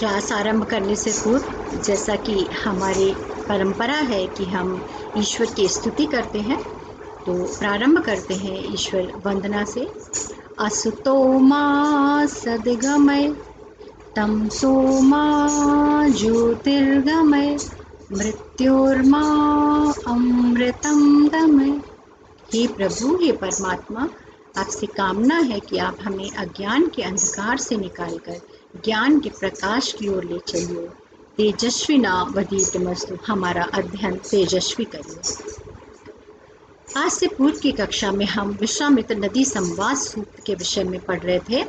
Class आरंभ करने से पूर्व जैसा कि हमारी परंपरा है कि हम ईश्वर की स्तुति करते हैं, तो प्रारंभ करते हैं ईश्वर वंदना से। असतो मा सद्गमय तमसो मा ज्योतिर्गमय मृत्योर्मा अमृतं गमय। हे प्रभु, हे परमात्मा, आपसे कामना है कि आप हमें अज्ञान के अंधकार से निकालकर ज्ञान के प्रकाश की ओर ले चलिए। तेजस्वी नावधीतमस्तु, हमारा अध्ययन तेजस्वी करिए। आज से पूर्व की कक्षा में हम विश्वामित्र नदी संवाद सूक्त के विषय में पढ़ रहे थे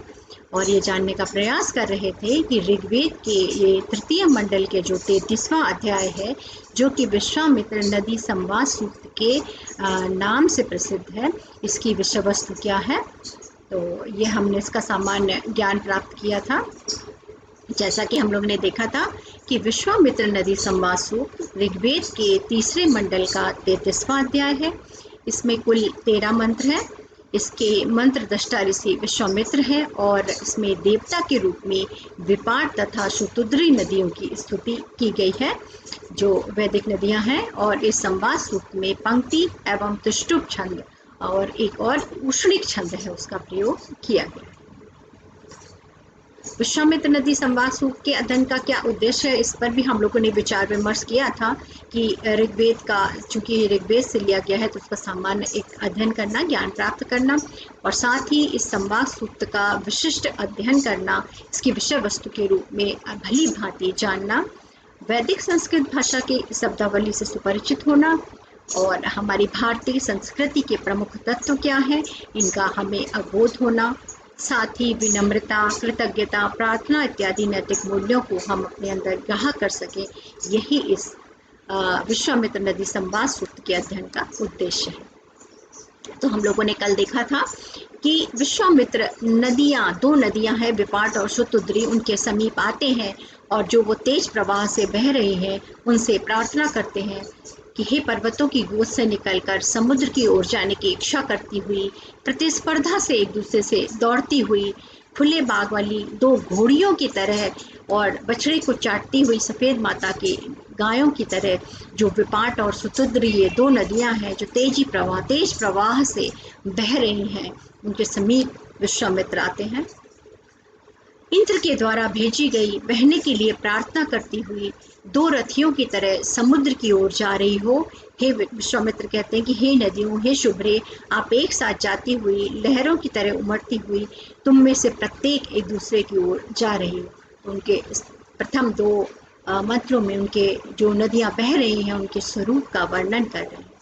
और ये जानने का प्रयास कर रहे थे कि ऋग्वेद के ये तृतीय मंडल के जो 33वां अध्याय है, जो कि विश्वामित्र नदी संवाद सूक्त के नाम से प्रसिद्ध है, इसकी विषय वस्तु क्या है। तो ये हमने इसका सामान्य ज्ञान प्राप्त किया था। जैसा कि हम लोग ने देखा था कि विश्वामित्र नदी संवाद सूक्त ऋग्वेद के तीसरे मंडल का 33वां अध्याय है। इसमें कुल 13 मंत्र हैं। इसके मंत्र दृष्टा ऋषि विश्वामित्र है और इसमें देवता के रूप में विपाट तथा शुतुद्री नदियों की स्तुति की गई है, जो वैदिक नदियां हैं। और इस संवाद सूक्त में पंक्ति एवं तुष्टुप छंद और एक और उष्णिक छंद है, उसका प्रयोग किया गया। विश्वामित्र नदी संवाद सूक्त के अध्ययन का क्या उद्देश्य है, इस पर भी हम लोगों ने विचार विमर्श किया था कि ऋग्वेद का, चूंकि ऋग्वेद से लिया गया है, तो उसका सामान्य एक अध्ययन करना, ज्ञान प्राप्त करना और साथ ही इस संवाद सूक्त का विशिष्ट अध्ययन करना, इसकी विषय वस्तु के रूप में भली भांति जानना, वैदिक संस्कृत भाषा की शब्दावली से सुपरिचित होना और हमारी भारतीय संस्कृति के प्रमुख तत्व क्या हैं, इनका हमें अवबोध होना, साथ ही विनम्रता, कृतज्ञता, प्रार्थना इत्यादि नैतिक मूल्यों को हम अपने अंदर ग्रहण कर सकें, यही इस विश्वामित्र नदी संवाद सूक्त के अध्ययन का उद्देश्य है। तो हम लोगों ने कल देखा था कि विश्वामित्र नदियाँ, 2 नदियाँ हैं, विपाट और शुतुद्री, उनके समीप आते हैं और जो वो तेज प्रवाह से बह रही हैं, उनसे प्रार्थना करते हैं कि हे पर्वतों की गोद से निकलकर समुद्र की ओर जाने की इच्छा करती हुई, प्रतिस्पर्धा से एक दूसरे से दौड़ती हुई, खुले बाग वाली 2 घोड़ियों की तरह और बछड़े को चाटती हुई सफ़ेद माता की गायों की तरह, जो विपाट और शुतुद्री ये 2 नदियां हैं, जो तेज प्रवाह से बह रही हैं, उनके समीप विश्वामित्र आते हैं। इंद्र के द्वारा भेजी गई बहने के लिए प्रार्थना करती हुई 2 रथियों की तरह समुद्र की ओर जा रही हो। हे विश्वामित्र कहते हैं कि हे नदियों, हे शुभ्रे, आप एक साथ जाती हुई लहरों की तरह उमड़ती हुई, तुम में से प्रत्येक एक दूसरे की ओर जा रही हो। उनके प्रथम 2 मंत्रों में उनके जो नदियां बह रही हैं, उनके स्वरूप का वर्णन कर रहे हैं।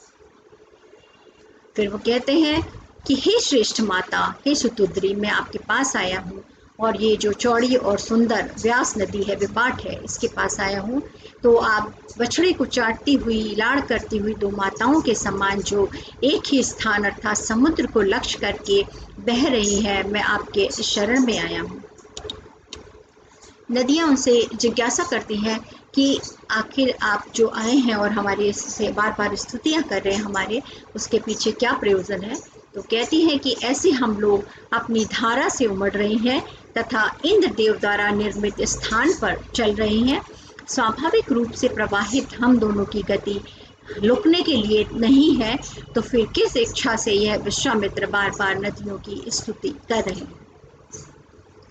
फिर वो कहते हैं कि हे श्रेष्ठ माता, हे सुतुद्री, मैं आपके पास आया हूँ और ये जो चौड़ी और सुंदर व्यास नदी है, विपाट है, इसके पास आया हूँ। तो आप बछड़े को चाटती हुई, लाड़ करती हुई 2 माताओं के समान जो एक ही स्थान अर्थात समुद्र को लक्ष्य करके बह रही है, मैं आपके शरण में आया हूँ। नदियाँ उनसे जिज्ञासा करती हैं कि आखिर आप जो आए हैं और हमारे इससे बार बार स्तुतियाँ कर रहे हैं, हमारे उसके पीछे क्या प्रयोजन है। तो कहती हैं कि ऐसे हम लोग अपनी धारा से उमड़ रहे हैं तथा इंद्र देव द्वारा निर्मित स्थान पर चल रहे हैं। स्वाभाविक रूप से प्रवाहित हम दोनों की गति रुकने के लिए नहीं है, तो फिर किस इच्छा से यह विश्वामित्र बार बार नदियों की स्तुति कर रहे हैं।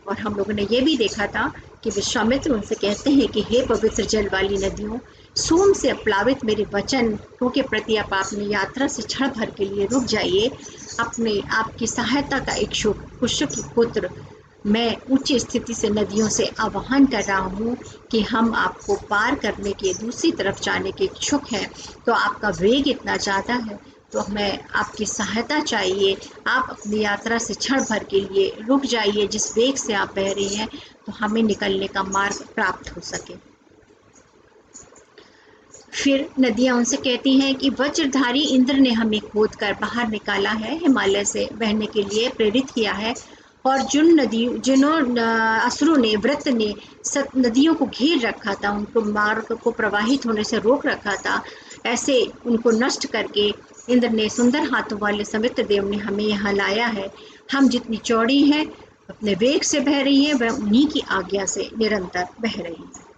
और हम लोगों ने ये भी देखा था कि विश्वामित्र उनसे कहते हैं कि हे पवित्र जल वाली नदियों, सोम से अप्लावित मेरे वचनों के प्रति आप अपनी यात्रा से क्षण भर के लिए रुक जाइए। अपने आपकी सहायता का इच्छुक कुशुक की पुत्र मैं ऊंची स्थिति से नदियों से आह्वान कर रहा हूँ कि हम आपको पार करने के दूसरी तरफ जाने के इच्छुक हैं। तो आपका वेग इतना ज़्यादा है, तो हमें आपकी सहायता चाहिए। आप अपनी यात्रा से क्षण भर के लिए रुक जाइए, जिस वेग से आप बह रही हैं, तो हमें निकलने का मार्ग प्राप्त हो सके। फिर नदियाँ उनसे कहती हैं कि वज्रधारी इंद्र ने हमें खोद कर बाहर निकाला है, हिमालय से बहने के लिए प्रेरित किया है और जिन्हों असुरों ने, व्रत ने नदियों को घेर रखा था, उनको मार्ग को प्रवाहित होने से रोक रखा था, ऐसे उनको नष्ट करके इंद्र ने सुंदर हाथों वाले समित्र देव ने हमें यहाँ लाया है। हम जितनी चौड़ी हैं अपने वेग से बह रही है, वह उन्हीं की आज्ञा से निरंतर बह रही है।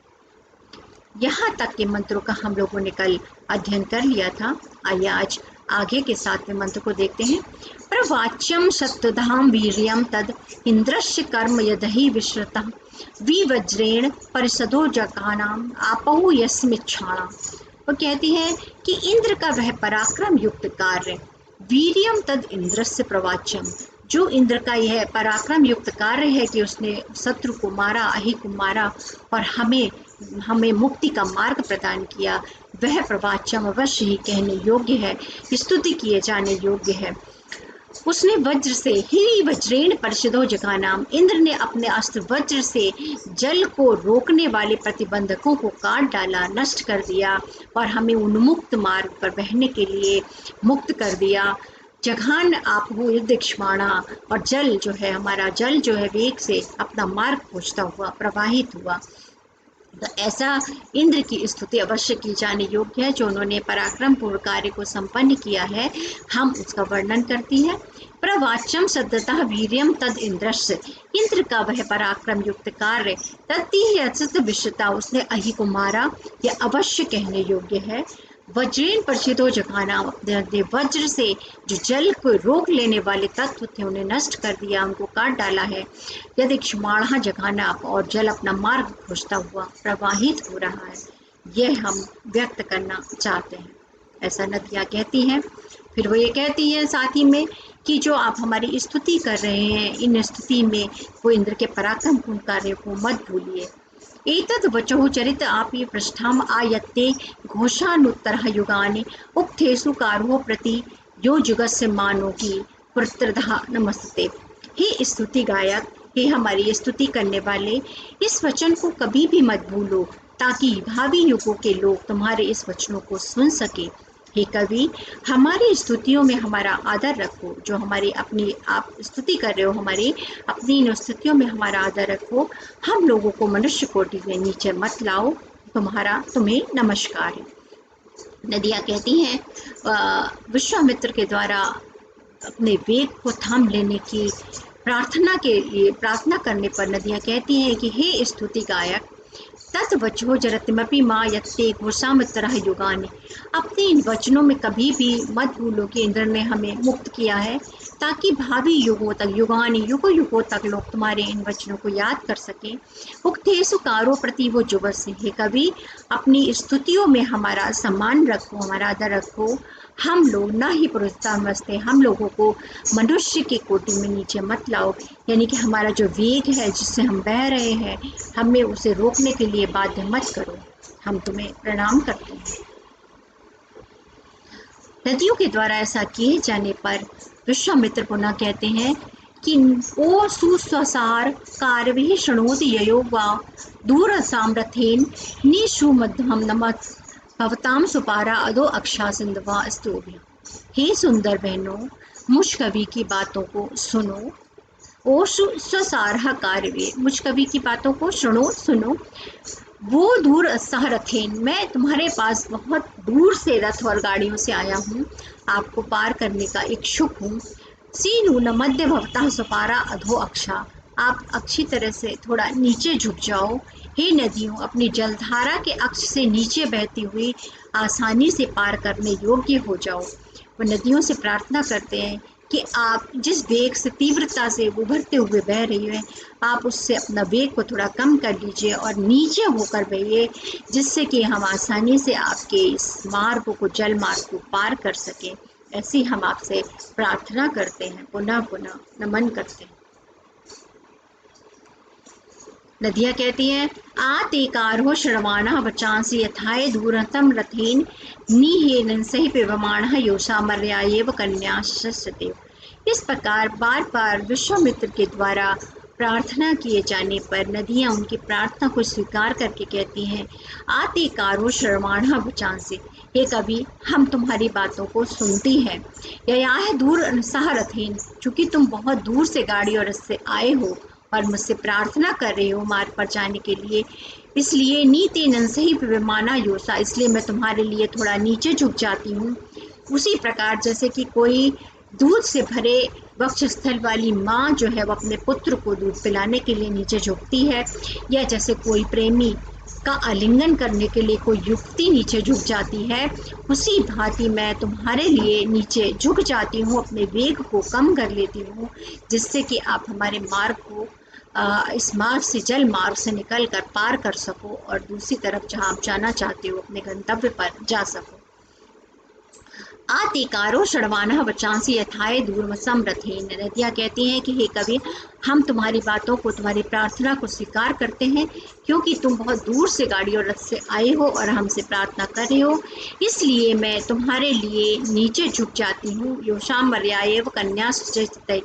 यहाँ तक के मंत्रों का हम लोगों ने कल अध्ययन कर लिया था। आइए आज आगे के 7वें मंत्र को देखते हैं। प्रवाच्यम शतधाम वीर्यम तद इंद्रस्य कर्म यदहि विश्रतः विवज्रेण परिषदो जगानाम आपहु यस्मिच्छाणा। वो कहती है कि इंद्र का वह पराक्रम युक्त कार्य, वीर्यम तद इंद्रस्य प्रवाच्यम, जो इंद्र का यह पराक्रम युक्त कार्य है कि उसने शत्रु को मारा, अहि को मारा और हमें हमें मुक्ति का मार्ग प्रदान किया, वह प्रवाच्यम अवश्य ही कहने योग्य है, स्तुति किए जाने योग्य है। उसने वज्र से ही वज्रेण परिषदो जगानाम, इंद्र ने अपने अस्त्र वज्र से जल को रोकने वाले प्रतिबंधकों को काट डाला, नष्ट कर दिया और हमें उन्मुक्त मार्ग पर बहने के लिए मुक्त कर दिया। जघान आप वो दिक्ष्माणा, और जल जो है, हमारा जल जो है वेग से अपना मार्ग खोजता हुआ प्रवाहित हुआ। तो ऐसा इंद्र की स्तुति अवश्य की जाने योग्य है, जो उन्होंने पराक्रम पूर्ण कार्य को संपन्न किया है, हम उसका वर्णन करती है। प्रवाच्यम सद्यतः वीर्यम तद इंद्रस्य, इंद्र का वह पराक्रम युक्त कार्य, तत्ति अचित विश्वता, उसने अहि को मारा, यह अवश्य कहने योग्य है। वज्रेन परिषदो जगाना, अपने वज्र से जो जल को रोक लेने वाले तत्व थे उन्हें नष्ट कर दिया, उनको काट डाला है। यदि क्षमाणा जगाना, और जल अपना मार्ग खोजता हुआ प्रवाहित हो रहा है, यह हम व्यक्त करना चाहते हैं, ऐसा नदियाँ कहती हैं। फिर वो ये कहती है साथ ही में कि जो आप हमारी स्तुति कर रहे हैं, इन स्तुति में वो इंद्र के पराक्रम पूर्ण कार्य को मत भूलिए। एतद् वचो चरित आपि पृष्ठाम आयत्ते घोषानुत्तरः युगानि उक्थेषु कारो प्रति यो जुगस्य मानो की पुत्रधा नमस्ते। हे स्तुति गायक, हे हमारी स्तुति करने वाले, इस वचन को कभी भी मत भूलो, ताकि भावी युगों के लोग तुम्हारे इस वचनों को सुन सके। हे कवि, हमारी स्तुतियों में हमारा आदर रखो, जो हमारी अपनी आप स्तुति कर रहे हो, हमारी अपनी इन स्तुतियों में हमारा आदर रखो। हम लोगों को मनुष्य कोटि में नीचे मत लाओ, तुम्हें नमस्कार है। नदियाँ कहती हैं विश्वामित्र के द्वारा अपने वेग को थाम लेने की प्रार्थना करने पर नदियाँ कहती हैं कि हे स्तुति गायक, तत् वचो जरतिमपि माँ यत्ते घोषामित्रः युगानि, अपने इन वचनों में कभी भी मत भूलो कि इंद्र ने हमें मुक्त किया है, ताकि भावी युगों तक, युगों तक लोग तुम्हारे इन वचनों को याद कर सकें। उक्थेषु कारो प्रति वो जुगस्य, हे कवि, अपनी स्तुतियों में हमारा सम्मान रखो, हमारा आदर रखो। हम लोग न ही पुरुषता नमस्ते, हम लोगों को मनुष्य की कोटि में नीचे मत लाओ, यानी कि हमारा जो वेग है जिससे हम बह रहे हैं, हमें उसे रोकने के लिए बाध्य मत करो। हम तुम्हें प्रणाम करते हैं। नदियों के द्वारा ऐसा किए जाने पर विश्वामित्र पुनः कहते हैं कि ओ सुस्वसार कार्य शृणोति ययो वा दूर सामरथेन निशु मध्यम नमः भवताम सुपारा अदो अक्षा सिंधवा स्तोभ्य। हे सुंदर बहनों, मुझ कवि की बातों को सुनो। ओ स्वसारह कार्य, मुझ कवि की बातों को सुनो। वो दूर सहरथेन, मैं तुम्हारे पास बहुत दूर से रथ और गाड़ियों से आया हूँ, आपको पार करने का इच्छुक हूँ। सीनु न मध्य भवता सुपारा अधो अक्षा, आप अच्छी तरह से थोड़ा नीचे झुक जाओ। हे नदियों, अपनी जलधारा के अक्ष से नीचे बहती हुई आसानी से पार करने योग्य हो जाओ। वो नदियों से प्रार्थना करते हैं कि आप जिस वेग से, तीव्रता से उभरते हुए बह रही है, आप उससे अपना वेग को थोड़ा कम कर लीजिए और नीचे होकर बहिए, जिससे कि हम आसानी से आपके इस मार्ग को, जल मार्ग को पार कर सकें। ऐसी हम आपसे प्रार्थना करते हैं, पुनः पुनः नमन करते हैं। नदियाँ कहती हैं आतेकारो श्रवाणः वचांसि यथाय दूरतम रथेन निहेन सहि पिबमाणः योषामर्यायेव कन्या शस्यते। इस प्रकार बार बार विश्वामित्र के द्वारा प्रार्थना किए जाने पर नदियाँ उनकी प्रार्थना को स्वीकार करके कहती हैं आतेकारो श्रवाणः वचांसि, हे कवि, हम तुम्हारी बातों को सुनती हैं। यया है दूर सहरथेन, चूँकि तुम बहुत दूर से गाड़ी और रथ से आए हो और मुझसे प्रार्थना कर रहे हो मार्ग पर जाने के लिए, इसलिए नीति नंसही विमाना योसा, इसलिए मैं तुम्हारे लिए थोड़ा नीचे झुक जाती हूँ। उसी प्रकार जैसे कि कोई दूध से भरे वक्षस्थल वाली माँ जो है वो अपने पुत्र को दूध पिलाने के लिए नीचे झुकती है, या जैसे कोई प्रेमी का आलिंगन करने के लिए कोई युवती नीचे झुक जाती है, उसी भांति मैं तुम्हारे लिए नीचे झुक जाती हूँ, अपने वेग को कम कर लेती हूँ, जिससे कि आप हमारे मार्ग को इस मार्ग से, जल मार्ग से निकल कर पार कर सको और दूसरी तरफ जहाँ आप जाना चाहते हो अपने गंतव्य पर जा सको। आतिकारो षडवानः वचांसी यथाय दूरवसम रथेन। नदियाँ कहती हैं कि हे कवि, हम तुम्हारी बातों को, तुम्हारी प्रार्थना को स्वीकार करते हैं, क्योंकि तुम बहुत दूर से गाड़ी और रथ से आए हो और हमसे प्रार्थना कर रहे हो, इसलिए मैं तुम्हारे लिए नीचे झुक जाती हूँ। योशाम मर्यायव कन्या सुचरित।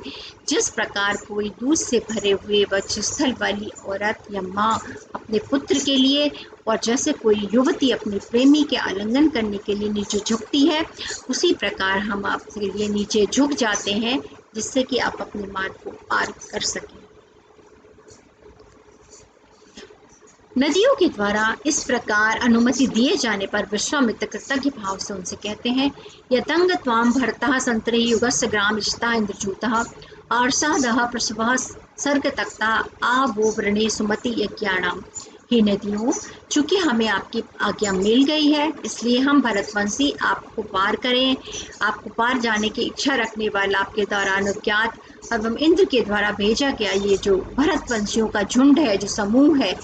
जिस प्रकार कोई दूध से भरे हुए वक्षस्थल वाली औरत या माँ अपने पुत्र के लिए, और जैसे कोई युवती अपने प्रेमी के आलिंगन करने के लिए नीचे झुकती है, उसी प्रकार हम आपके लिए नीचे झुक जाते हैं, जिससे कि आप अपने मार्ग को पार कर सकें। नदियों के द्वारा इस प्रकार अनुमति दिए जाने पर विश्वामित्र कृतज्ञ भाव से उनसे कहते हैं, यतंग त्वाम भरतः संतरे युगस्य ग्राम इष्टा इंद्रजूतः आर्षादः प्रसवः सर्ग तक्ता आ वो व्रणे सुमति यज्ञाणाम। हे नदियों, चूंकि हमें आपकी आज्ञा मिल गई है, इसलिए हम भरतवंशी आपको पार करें, आपको पार जाने की इच्छा रखने वाला, आपके द्वारा अनुज्ञात एवं इंद्र के द्वारा भेजा गया ये जो भरतवंशियों का झुंड है, जो समूह है,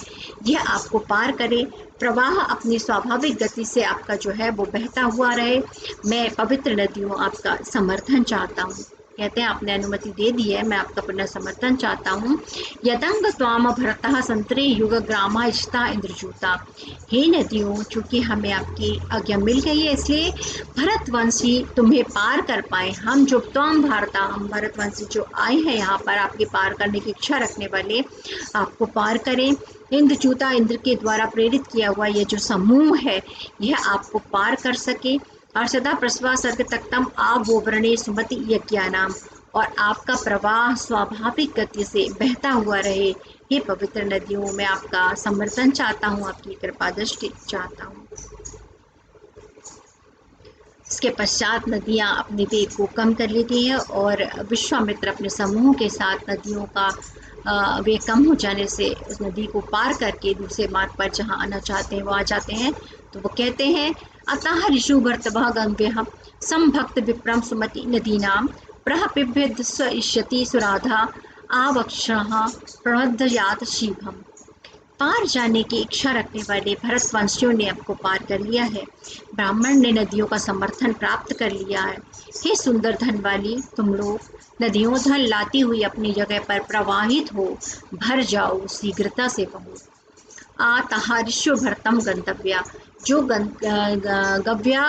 यह आपको पार करे। प्रवाह अपनी स्वाभाविक गति से आपका जो है वो बहता हुआ रहे। मैं पवित्र नदियों आपका समर्थन चाहता हूँ। कहते हैं आपने अनुमति दे दी है, मैं आपका पुनः समर्थन चाहता हूँ। यदंग त्वाम भरतः संतरे युग ग्रामा इष्टा इंद्रजूता। हे नदियों, चूंकि हमें आपकी आज्ञा मिल गई है, इसलिए भरतवंशी तुम्हें पार कर पाए। हम जो त्वाम भारता, हम भरतवंशी जो आए हैं यहाँ पर आपके पार करने की इच्छा रखने वाले, आपको पार करें। इंद्रजूता, इंद्र के द्वारा प्रेरित किया हुआ ये जो समूह है, यह आपको पार कर सके। और सदा प्रसवा सर्ग तक्तम आ वो व्रणे सुमति यज्ञानाम, और आपका प्रवाह स्वाभाविक गति से बहता हुआ रहे। हे पवित्र नदियों, मैं आपका समर्थन चाहता हूँ, आपकी कृपा दृष्टि चाहता हूँ। इसके पश्चात नदियाँ अपने वेग को कम कर लेती हैं और विश्वामित्र अपने समूह के साथ नदियों का वेग कम हो जाने से उस नदी को पार करके दूसरे मार्ग पर जहाँ आना चाहते हैं वो आ जाते हैं। तो वो कहते हैं, अतः ऋषु भर्तभः गंभ्य समभक्त विप्रम सुमति नदीनाम प्रहपिभ्यद स्वइष्यति सुराधा आवक्षः प्रहदयात शीभम। पार जाने की इच्छा रखने वाले भरतवंशियों ने आपको पार कर लिया है। ब्राह्मण ने नदियों का समर्थन प्राप्त कर लिया है। हे सुंदर धन वाली, तुम लोग नदियों धन लाती हुई अपनी जगह पर प्रवाहित हो, भर जाओ, शीघ्रता से बहो। आतहारिष्यो भरतम गंतव्या। जो गव्या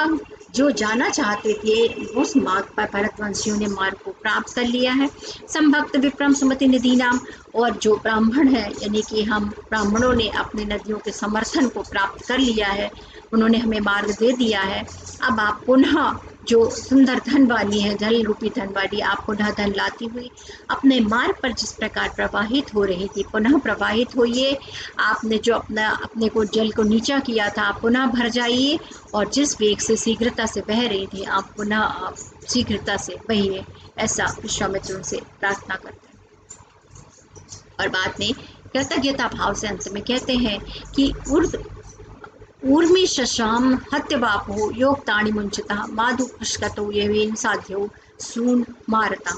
जो जाना चाहते थे, उस मार्ग पर भरतवंशियों ने मार्ग को प्राप्त कर लिया है। संभक्त विप्रम सुमति नदी नाम, और जो ब्राह्मण है, यानी कि हम ब्राह्मणों ने अपने नदियों के समर्थन को प्राप्त कर लिया है, उन्होंने हमें मार्ग दे दिया है। अब आप पुनः जो सुंदर धन वाली है, जल रूपी धन वाली, आप पुनः धन लाती हुई अपने मार्ग पर जिस प्रकार प्रवाहित हो रही थी, पुनः प्रवाहित होइए। आपने जो अपने को जल को नीचा किया था, आप पुनः भर जाइए, और जिस वेग से शीघ्रता से बह रही थी, आप पुनः शीघ्रता से बहिए। ऐसा विश्वामित्र उनसे प्रार्थना करते हैं। और बाद में कृतज्ञता भाव से अंत में कहते हैं कि ऊर्मी शशाम हत्यवापो योगताणी मुंचता माधु पुष्कतो यवेन साध्यो सून मारता।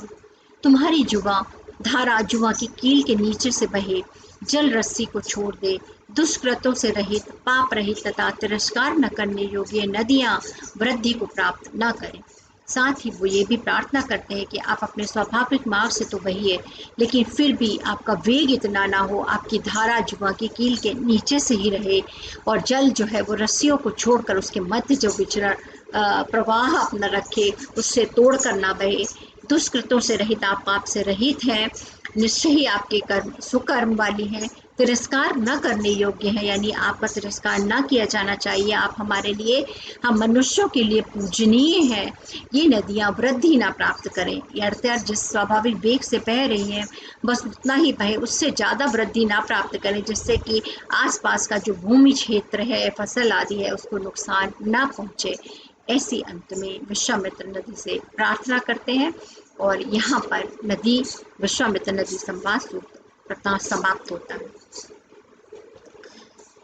तुम्हारी जुबा धारा जुआ की कील के नीचे से बहे, जल रस्सी को छोड़ दे, दुष्कृतों से रहित, पाप रहित तथा तिरस्कार न करने योग्य नदियाँ वृद्धि को प्राप्त न करें। साथ ही वो ये भी प्रार्थना करते हैं कि आप अपने स्वाभाविक मार्ग से तो बहिए, लेकिन फिर भी आपका वेग इतना ना हो, आपकी धारा जुआ की कील के नीचे से ही रहे, और जल जो है वो रस्सियों को छोड़कर उसके मध्य जो विचरण प्रवाह अपना रखे, उससे तोड़ कर ना बहे। दुष्कृतों से रहित, आप पाप से रहित हैं, निश्चय ही आपके कर्म सुकर्म वाली हैं, तिरस्कार न करने योग्य है, यानी आपका तिरस्कार न किया जाना चाहिए। आप हमारे लिए, हम मनुष्यों के लिए पूजनीय हैं। ये नदियाँ वृद्धि ना प्राप्त करें, अर्थात जिस स्वाभाविक वेग से बह रही हैं बस उतना ही बहे, उससे ज़्यादा वृद्धि ना प्राप्त करें, जिससे कि आसपास का जो भूमि क्षेत्र है, फसल आदि है, उसको नुकसान ना पहुँचे। ऐसी अंत में विश्वामित्र नदी से प्रार्थना करते हैं और यहाँ पर नदी विश्वामित्र नदी संवाद सूक्त समाप्त होता है।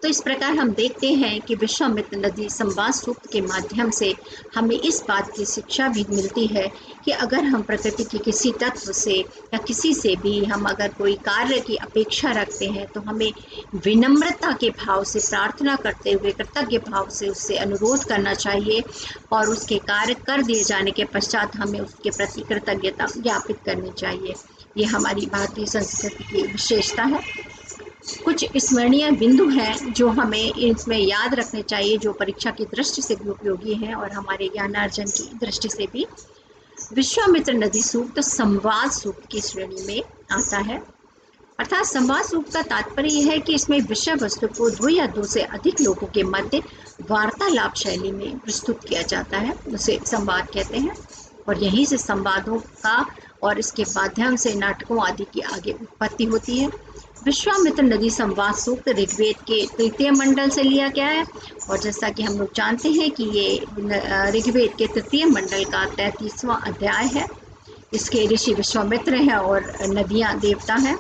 तो इस प्रकार हम देखते हैं कि विश्वामित्र नदी संवाद सूक्त के माध्यम से हमें इस बात की शिक्षा भी मिलती है कि अगर हम प्रकृति के किसी तत्व से या किसी से भी हम अगर कोई कार्य की अपेक्षा रखते हैं तो हमें विनम्रता के भाव से प्रार्थना करते हुए कृतज्ञ भाव से उससे अनुरोध करना चाहिए और उसके कार्य कर दिए जाने के पश्चात हमें उसके प्रति कृतज्ञता ज्ञापित करनी चाहिए। ये हमारी भारतीय संस्कृति की विशेषता है। कुछ स्मरणीय बिंदु हैं जो हमें इसमें याद रखने चाहिए, जो परीक्षा की दृष्टि से भी उपयोगी हैं और हमारे ज्ञानार्जन की दृष्टि से भी। विश्वामित्र नदी सूक्त संवाद सूक्त की श्रेणी में आता है। अर्थात संवाद सूक्त का तात्पर्य यह है कि इसमें विषय वस्तु को 2 या 2 से अधिक लोगों के मध्य वार्तालाप शैली में प्रस्तुत किया जाता है, उसे संवाद कहते हैं। और यहीं से संवादों का और इसके माध्यम से नाटकों आदि की आगे उत्पत्ति होती है। विश्वामित्र नदी संवाद सूक्त ऋग्वेद के तृतीय मंडल से लिया गया है और जैसा कि हम लोग जानते हैं कि ये ऋग्वेद के तृतीय मंडल का 33वां अध्याय है। इसके ऋषि विश्वामित्र हैं और नदियां देवता हैं।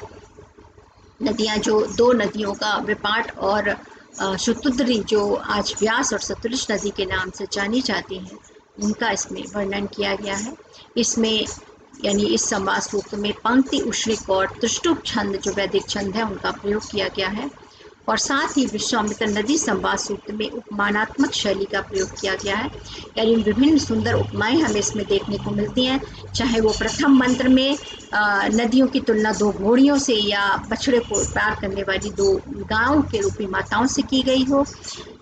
नदियां जो 2 नदियों का विपाट और शुतुद्री जो आज व्यास और सतलुज नदी के नाम से जानी जाती हैं, उनका इसमें वर्णन किया गया है। इसमें यानी इस संवाद सूक्त में पंक्ति, उश्रिक और त्रिष्टुप छंद जो वैदिक छंद है उनका प्रयोग किया गया है और साथ ही विश्वामित्र नदी संवाद सूक्त में उपमानात्मक शैली का प्रयोग किया गया है। यानी विभिन्न सुंदर उपमाएं हमें इसमें देखने को मिलती हैं, चाहे वो प्रथम मंत्र में नदियों की तुलना 2 घोड़ियों से या बछड़े को प्यार करने वाली 2 गायों के रूपी माताओं से की गई हो,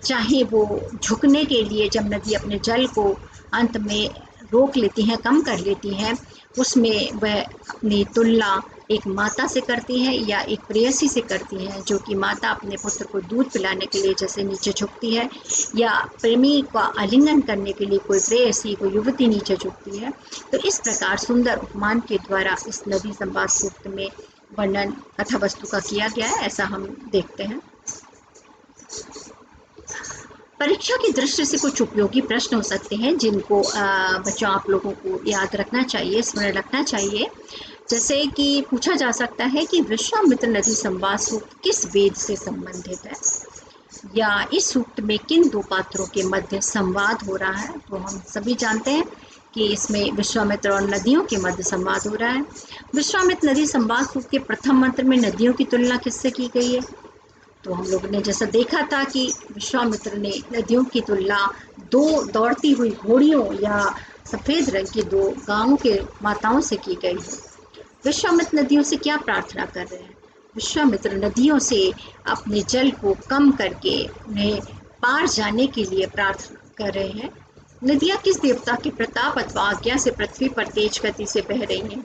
चाहे वो झुकने के लिए जब नदी अपने जल को अंत में रोक लेती हैं, कम कर लेती हैं, उसमें वह अपनी तुलना एक माता से करती है या एक प्रेयसी से करती है, जो कि माता अपने पुत्र को दूध पिलाने के लिए जैसे नीचे झुकती है या प्रेमी का आलिंगन करने के लिए कोई प्रेयसी, कोई युवती नीचे झुकती है। तो इस प्रकार सुंदर उपमान के द्वारा इस नदी संवाद सूक्त में वर्णन कथा वस्तु का किया गया है, ऐसा हम देखते हैं। परीक्षा की दृष्टि से कुछ उपयोगी प्रश्न हो सकते हैं जिनको बच्चों आप लोगों को याद रखना चाहिए, स्मरण रखना चाहिए। जैसे कि पूछा जा सकता है कि विश्वामित्र नदी संवाद सूक्त किस वेद से संबंधित है, या इस सूक्त में किन 2 पात्रों के मध्य संवाद हो रहा है। तो हम सभी जानते हैं कि इसमें विश्वामित्र और नदियों के मध्य संवाद हो रहा है। विश्वामित्र नदी संवाद सूक्त के प्रथम मंत्र में नदियों की तुलना किससे की गई है? तो हम लोगों ने जैसा देखा था कि विश्वामित्र ने नदियों की तुलना 2 दौड़ती हुई घोड़ियों या सफ़ेद रंग की 2 गायों के माताओं से की गई है। विश्वामित्र नदियों से क्या प्रार्थना कर रहे हैं? विश्वामित्र नदियों से अपने जल को कम करके उन्हें पार जाने के लिए प्रार्थना कर रहे हैं। नदियाँ किस देवता के प्रताप अथवा आज्ञा से पृथ्वी पर तेज गति से बह रही हैं?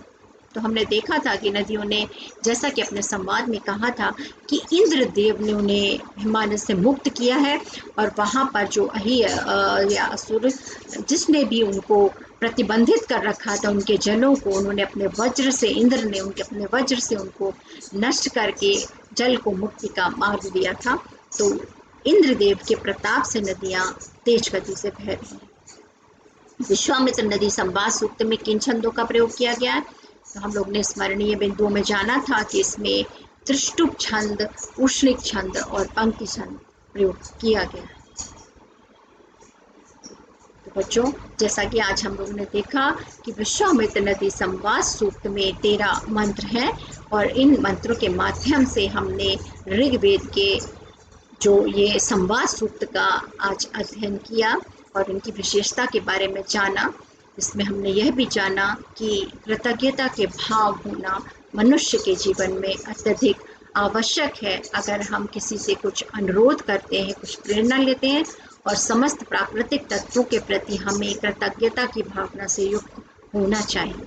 तो हमने देखा था कि नदियों ने, जैसा कि अपने संवाद में कहा था, कि इंद्रदेव ने उन्हें हिमालय से मुक्त किया है और वहाँ पर जो या असुर जिसने भी उनको प्रतिबंधित कर रखा था, उनके जलों को उन्होंने अपने वज्र से, इंद्र ने अपने वज्र से उनको नष्ट करके जल को मुक्ति का मार्ग दिया था। तो इंद्रदेव के प्रताप से नदियाँ तेज गति से बह रही हैं। विश्वामित्र नदी संवाद सूक्त में किन छंदों का प्रयोग किया गया है? तो हम लोग ने स्मरणीय बिंदुओं में जाना था कि इसमें त्रिष्टुप छंद, उश्रिक छंद और पंक्ति छंद प्रयोग किया गया है। तो बच्चों, जैसा कि आज हम लोगों ने देखा कि विश्वामित्र नदी संवाद सूक्त में 13 मंत्र हैं और इन मंत्रों के माध्यम से हमने ऋग्वेद के जो ये संवाद सूक्त का आज अध्ययन किया और इनकी विशेषता के बारे में जाना। इसमें हमने यह भी जाना कि कृतज्ञता के भाव होना मनुष्य के जीवन में अत्यधिक आवश्यक है। अगर हम किसी से कुछ अनुरोध करते हैं, कुछ प्रेरणा लेते हैं, और समस्त प्राकृतिक तत्वों के प्रति हमें कृतज्ञता की भावना से युक्त होना चाहिए।